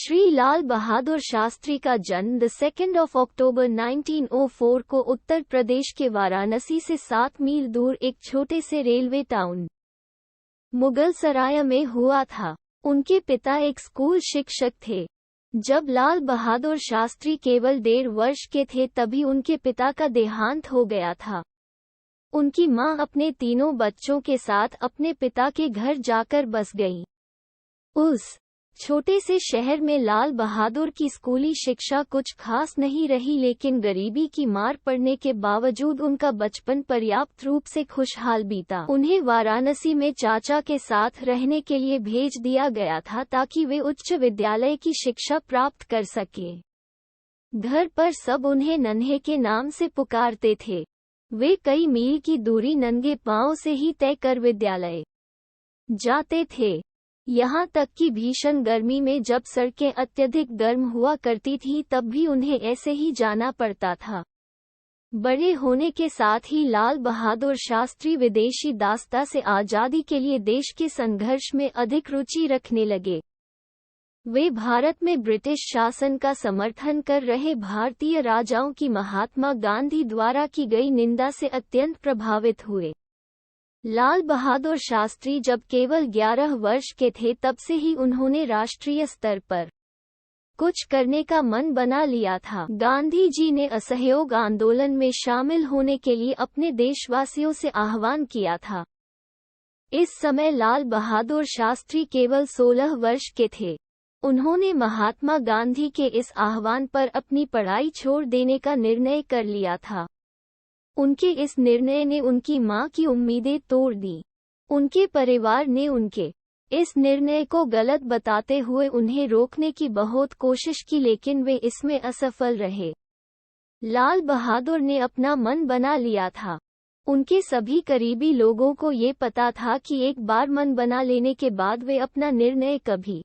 श्री लाल बहादुर शास्त्री का जन्म 2 अक्टूबर 1904 को उत्तर प्रदेश के वाराणसी से 7 मील दूर एक छोटे से रेलवे टाउन मुगलसराय में हुआ था। उनके पिता एक स्कूल शिक्षक थे। जब लाल बहादुर शास्त्री केवल 1.5 वर्ष के थे तभी उनके पिता का देहांत हो गया था। उनकी मां अपने तीनों बच्चों के साथ अपने पिता के घर जाकर बस गई। उस छोटे से शहर में लाल बहादुर की स्कूली शिक्षा कुछ खास नहीं रही, लेकिन गरीबी की मार पड़ने के बावजूद उनका बचपन पर्याप्त रूप से खुशहाल बीता। उन्हें वाराणसी में चाचा के साथ रहने के लिए भेज दिया गया था ताकि वे उच्च विद्यालय की शिक्षा प्राप्त कर सके। घर पर सब उन्हें नन्हे के नाम से पुकारते थे। वे कई मील की दूरी नंगे पांव से ही तय कर विद्यालय जाते थे। यहाँ तक कि भीषण गर्मी में जब सड़कें अत्यधिक गर्म हुआ करती थीं तब भी उन्हें ऐसे ही जाना पड़ता था। बड़े होने के साथ ही लाल बहादुर शास्त्री विदेशी दासता से आज़ादी के लिए देश के संघर्ष में अधिक रुचि रखने लगे। वे भारत में ब्रिटिश शासन का समर्थन कर रहे भारतीय राजाओं की महात्मा गांधी द्वारा की गई निंदा से अत्यंत प्रभावित हुए। लाल बहादुर शास्त्री जब केवल 11 वर्ष के थे तब से ही उन्होंने राष्ट्रीय स्तर पर कुछ करने का मन बना लिया था। गांधी जी ने असहयोग आंदोलन में शामिल होने के लिए अपने देशवासियों से आह्वान किया था। इस समय लाल बहादुर शास्त्री केवल 16 वर्ष के थे। उन्होंने महात्मा गांधी के इस आह्वान पर अपनी पढ़ाई छोड़ देने का निर्णय कर लिया था। उनके इस निर्णय ने उनकी मां की उम्मीदें तोड़ दी। उनके परिवार ने उनके इस निर्णय को गलत बताते हुए उन्हें रोकने की बहुत कोशिश की, लेकिन वे इसमें असफल रहे। लाल बहादुर ने अपना मन बना लिया था। उनके सभी करीबी लोगों को ये पता था कि एक बार मन बना लेने के बाद वे अपना निर्णय कभी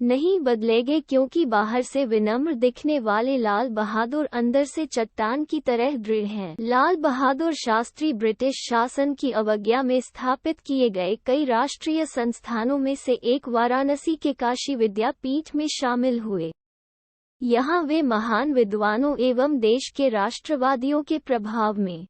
नहीं बदलेंगे, क्योंकि बाहर से विनम्र दिखने वाले लाल बहादुर अंदर से चट्टान की तरह दृढ़ हैं। लाल बहादुर शास्त्री ब्रिटिश शासन की अवज्ञा में स्थापित किए गए कई राष्ट्रीय संस्थानों में से एक वाराणसी के काशी विद्यापीठ में शामिल हुए। यहाँ वे महान विद्वानों एवं देश के राष्ट्रवादियों के प्रभाव में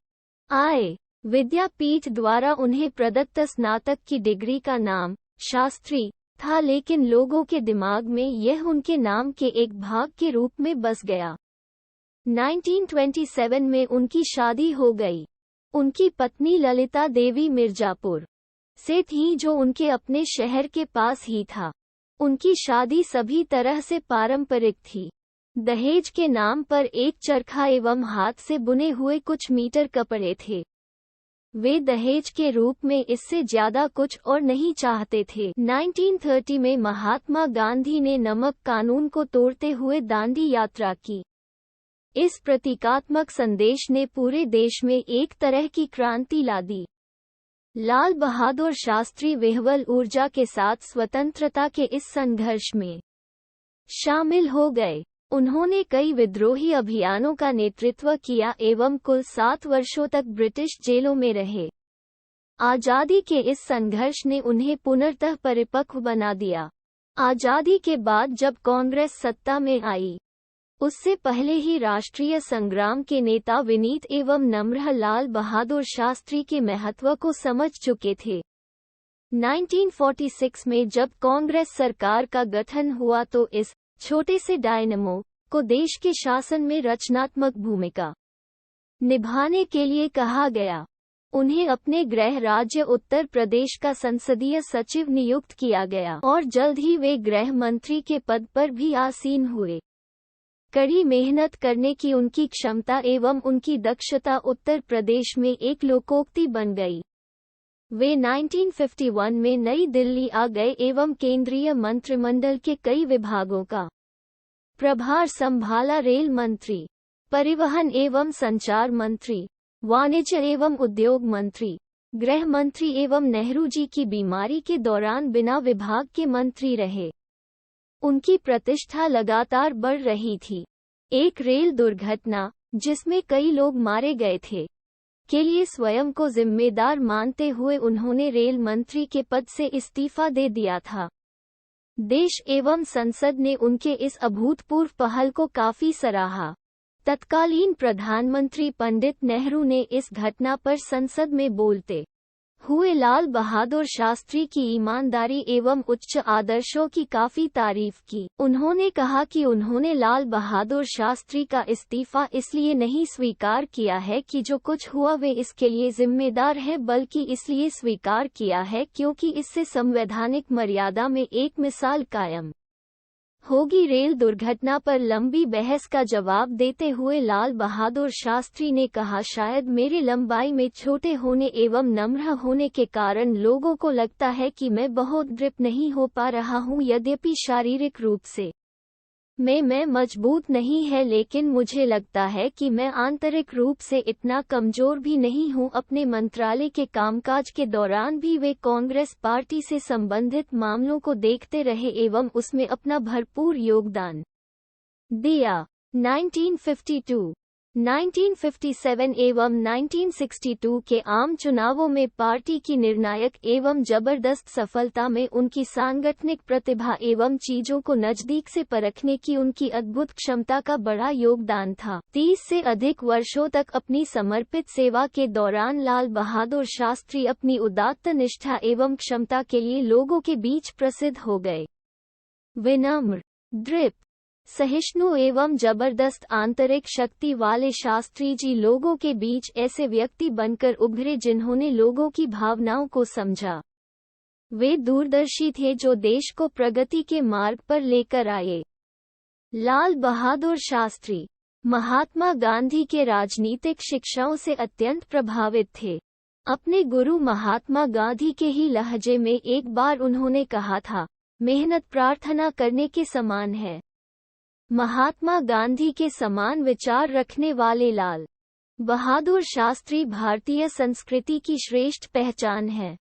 आए। विद्यापीठ द्वारा उन्हें प्रदत्त स्नातक की डिग्री का नाम शास्त्री था, लेकिन लोगों के दिमाग में यह उनके नाम के एक भाग के रूप में बस गया। 1927 में उनकी शादी हो गई। उनकी पत्नी ललिता देवी मिर्जापुर से थी, जो उनके अपने शहर के पास ही था। उनकी शादी सभी तरह से पारंपरिक थी। दहेज के नाम पर एक चरखा एवं हाथ से बुने हुए कुछ मीटर कपड़े थे। वे दहेज के रूप में इससे ज्यादा कुछ और नहीं चाहते थे। 1930 में महात्मा गांधी ने नमक कानून को तोड़ते हुए दांडी यात्रा की। इस प्रतीकात्मक संदेश ने पूरे देश में एक तरह की क्रांति ला दी। लाल बहादुर शास्त्री विह्वल ऊर्जा के साथ स्वतंत्रता के इस संघर्ष में शामिल हो गए। उन्होंने कई विद्रोही अभियानों का नेतृत्व किया एवं कुल 7 वर्षों तक ब्रिटिश जेलों में रहे। आज़ादी के इस संघर्ष ने उन्हें पुनर्तः परिपक्व बना दिया। आज़ादी के बाद जब कांग्रेस सत्ता में आई, उससे पहले ही राष्ट्रीय संग्राम के नेता विनीत एवं नम्र लाल बहादुर शास्त्री के महत्व को समझ चुके थे। 1946 में जब कांग्रेस सरकार का गठन हुआ तो इस छोटे से डायनमो को देश के शासन में रचनात्मक भूमिका निभाने के लिए कहा गया। उन्हें अपने गृह राज्य उत्तर प्रदेश का संसदीय सचिव नियुक्त किया गया और जल्द ही वे गृह मंत्री के पद पर भी आसीन हुए। कड़ी मेहनत करने की उनकी क्षमता एवं उनकी दक्षता उत्तर प्रदेश में एक लोकोक्ति बन गई। वे 1951 में नई दिल्ली आ गए एवं केंद्रीय मंत्रिमंडल के कई विभागों का प्रभार संभाला। रेल मंत्री, परिवहन एवं संचार मंत्री, वाणिज्य एवं उद्योग मंत्री, गृह मंत्री एवं नेहरू जी की बीमारी के दौरान बिना विभाग के मंत्री रहे। उनकी प्रतिष्ठा लगातार बढ़ रही थी। एक रेल दुर्घटना, जिसमें कई लोग मारे गए थे, के लिए स्वयं को जिम्मेदार मानते हुए उन्होंने रेल मंत्री के पद से इस्तीफा दे दिया था। देश एवं संसद ने उनके इस अभूतपूर्व पहल को काफी सराहा। तत्कालीन प्रधानमंत्री पंडित नेहरू ने इस घटना पर संसद में बोलते हुए लाल बहादुर शास्त्री की ईमानदारी एवं उच्च आदर्शों की काफी तारीफ की। उन्होंने कहा कि उन्होंने लाल बहादुर शास्त्री का इस्तीफा इसलिए नहीं स्वीकार किया है कि जो कुछ हुआ वे इसके लिए जिम्मेदार है, बल्कि इसलिए स्वीकार किया है क्योंकि इससे संवैधानिक मर्यादा में एक मिसाल कायम होगी। रेल दुर्घटना पर लंबी बहस का जवाब देते हुए लाल बहादुर शास्त्री ने कहा, शायद मेरे लंबाई में छोटे होने एवं नम्र होने के कारण लोगों को लगता है कि मैं बहुत दृढ़ नहीं हो पा रहा हूं। यद्यपि शारीरिक रूप से मैं मजबूत नहीं है, लेकिन मुझे लगता है कि मैं आंतरिक रूप से इतना कमजोर भी नहीं हूं। अपने मंत्रालय के कामकाज के दौरान भी वे कांग्रेस पार्टी से संबंधित मामलों को देखते रहे एवं उसमें अपना भरपूर योगदान दिया। 1952, 1957 एवं 1962 के आम चुनावों में पार्टी की निर्णायक एवं जबरदस्त सफलता में उनकी सांगठनिक प्रतिभा एवं चीजों को नजदीक से परखने की उनकी अद्भुत क्षमता का बड़ा योगदान था। 30 से अधिक वर्षों तक अपनी समर्पित सेवा के दौरान लाल बहादुर शास्त्री अपनी उदात्त निष्ठा एवं क्षमता के लिए लोगों के बीच प्रसिद्ध हो गए। विनम्र, दृढ़, सहिष्णु एवं जबरदस्त आंतरिक शक्ति वाले शास्त्री जी लोगों के बीच ऐसे व्यक्ति बनकर उभरे जिन्होंने लोगों की भावनाओं को समझा। वे दूरदर्शी थे जो देश को प्रगति के मार्ग पर लेकर आए। लाल बहादुर शास्त्री महात्मा गांधी के राजनीतिक शिक्षाओं से अत्यंत प्रभावित थे। अपने गुरु महात्मा गांधी के ही लहजे में एक बार उन्होंने कहा था, मेहनत प्रार्थना करने के समान है। महात्मा गांधी के समान विचार रखने वाले लाल बहादुर शास्त्री भारतीय संस्कृति की श्रेष्ठ पहचान है।